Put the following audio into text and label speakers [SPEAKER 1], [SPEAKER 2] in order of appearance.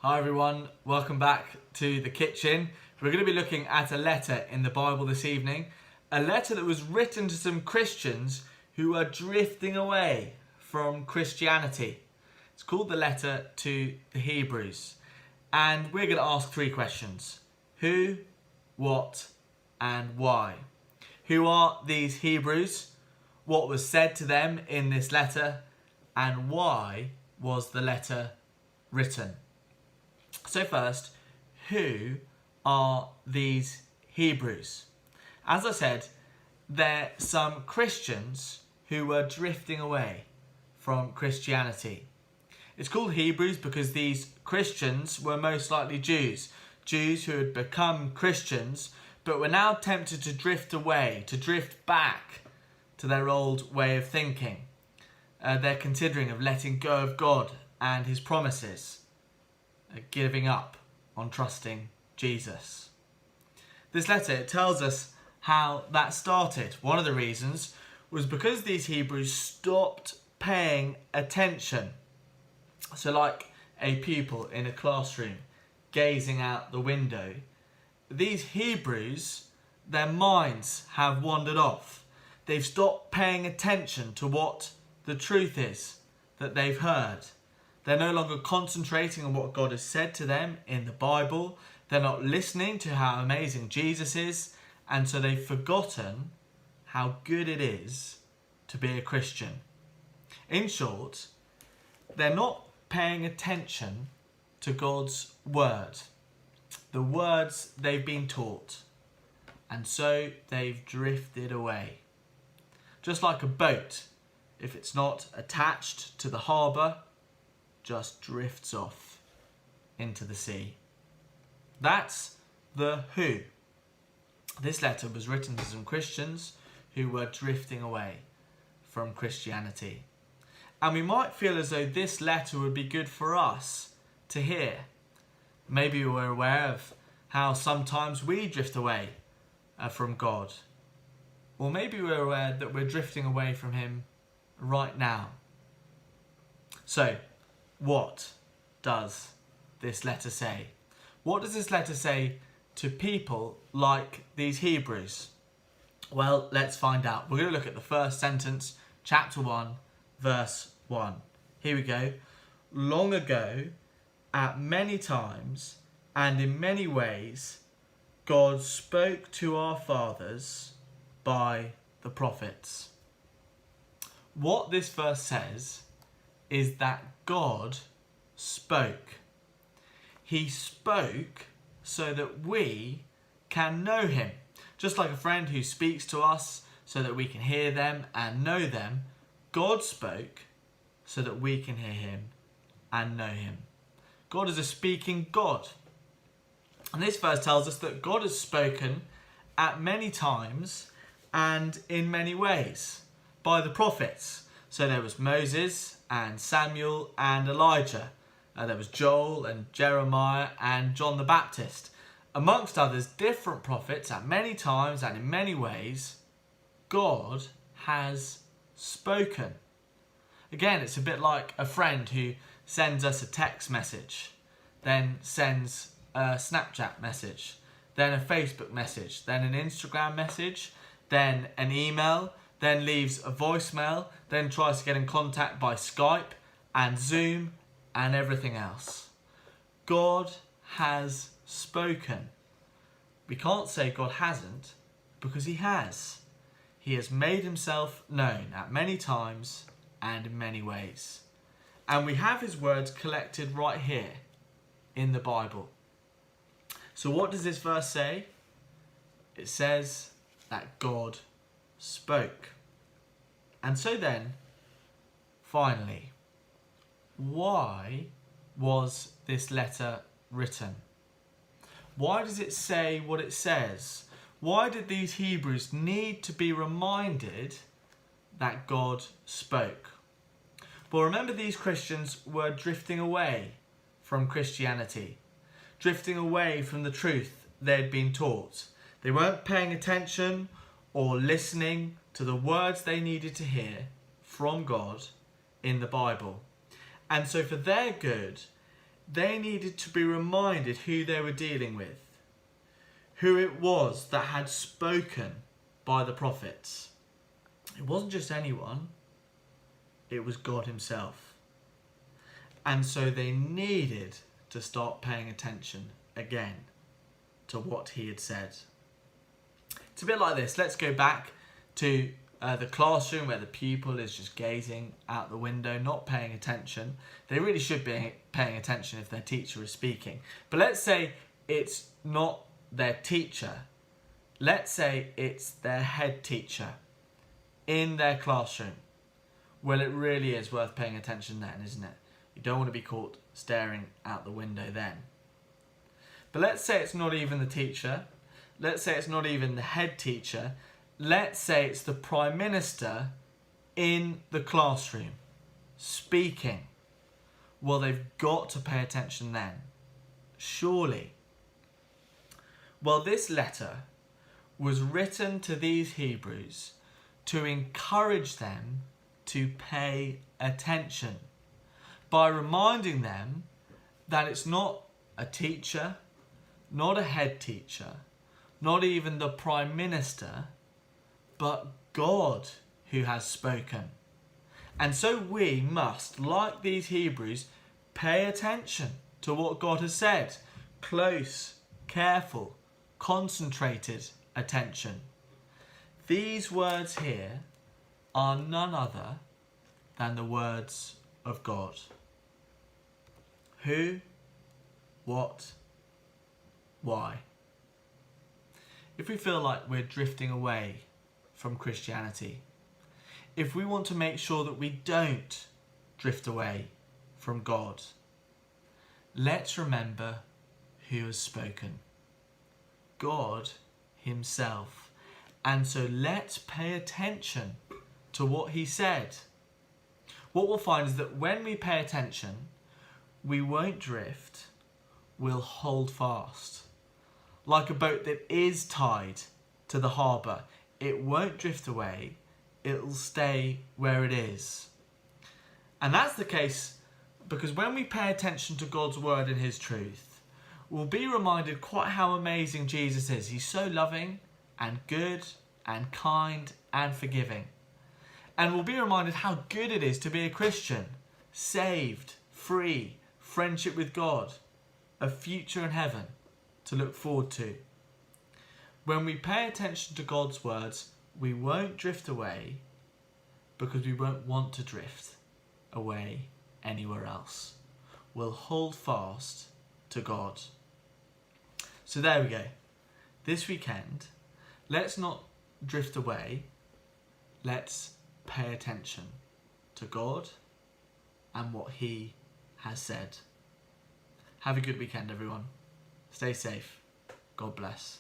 [SPEAKER 1] Hi everyone, welcome back to the kitchen. We're going to be looking at a letter in the Bible this evening. A letter that was written to some Christians who are drifting away from Christianity. It's called the letter to the Hebrews. And we're going to ask three questions. Who, what, and why? Who are these Hebrews? What was said to them in this letter? And why was the letter written? So first, who are these Hebrews? As I said, they're some Christians who were drifting away from Christianity. It's called Hebrews because these Christians were most likely Jews who had become Christians but were now tempted to drift away, to drift back to their old way of thinking. They're considering of letting go of God and his promises, giving up on trusting Jesus. This letter, it tells us how that started. One of the reasons was because these Hebrews stopped paying attention. So like a pupil in a classroom gazing out the window, these Hebrews, their minds have wandered off. They've stopped paying attention to what the truth is that they've heard. They're no longer concentrating on what God has said to them in the Bible. They're not listening to how amazing Jesus is. And so they've forgotten how good it is to be a Christian. In short, they're not paying attention to God's word, the words they've been taught. And so they've drifted away. Just like a boat, if it's not attached to the harbour, just drifts off into the sea. That's the who. This letter was written to some Christians who were drifting away from Christianity. And we might feel as though this letter would be good for us to hear. Maybe we're aware of how sometimes we drift away from God. Or maybe we're aware that we're drifting away from him right now. So, what does this letter say? What does this letter say to people like these Hebrews? Well, let's find out. We're going to look at the first sentence, chapter 1, verse 1. Here we go. Long ago, at many times and in many ways, God spoke to our fathers by the prophets. What this verse says is that God spoke. He spoke so that we can know him. Just like a friend who speaks to us so that we can hear them and know them, God spoke so that we can hear him and know him. God is a speaking God. And this verse tells us that God has spoken at many times and in many ways by the prophets. So there was Moses and Samuel and Elijah. There was Joel and Jeremiah and John the Baptist. Amongst others, different prophets at many times and in many ways, God has spoken. Again, it's a bit like a friend who sends us a text message, then sends a Snapchat message, then a Facebook message, then an Instagram message, then an email, then leaves a voicemail, then tries to get in contact by Skype and Zoom and everything else. God has spoken. We can't say God hasn't because he has. He has made himself known at many times and in many ways. And we have his words collected right here in the Bible. So what does this verse say? It says that God spoke. And so then, finally, why was this letter written? Why does it say what it says? Why did these Hebrews need to be reminded that God spoke? Well, remember, these Christians were drifting away from Christianity, drifting away from the truth they'd been taught. They weren't paying attention or listening to the words they needed to hear from God in the Bible. And so for their good, They needed to be reminded who they were dealing with, who it was that had spoken by the prophets. It wasn't just anyone, it was God himself. And so they needed to start paying attention again to what he had said. It's a bit like this. Let's go back to the classroom where the pupil is just gazing out the window, not paying attention. They really should be paying attention if their teacher is speaking. But let's say it's not their teacher. Let's say it's their head teacher in their classroom. Well, it really is worth paying attention then, isn't it? You don't want to be caught staring out the window then. But let's say it's not even the teacher. Let's say it's not even the head teacher. Let's say it's the Prime Minister in the classroom speaking. Well, they've got to pay attention then. Surely. Well, this letter was written to these Hebrews to encourage them to pay attention by reminding them that it's not a teacher, not a head teacher, not even the Prime Minister, but God who has spoken. And so we must, like these Hebrews, pay attention to what God has said. Close, careful, concentrated attention. These words here are none other than the words of God. Who, what, why? If we feel like we're drifting away from Christianity, if we want to make sure that we don't drift away from God, let's remember who has spoken. God himself. And so let's pay attention to what he said. What we'll find is that when we pay attention, we won't drift, we'll hold fast. Like a boat that is tied to the harbour, it won't drift away, it'll stay where it is. And that's the case because when we pay attention to God's word and his truth, we'll be reminded quite how amazing Jesus is. He's so loving and good and kind and forgiving. And we'll be reminded how good it is to be a Christian, saved, free, friendship with God, a future in heaven to look forward to. When we pay attention to God's words, we won't drift away because we won't want to drift away anywhere else. We'll hold fast to God. So there we go. This weekend, let's not drift away. Let's pay attention to God and what he has said. Have a good weekend, everyone. Stay safe. God bless.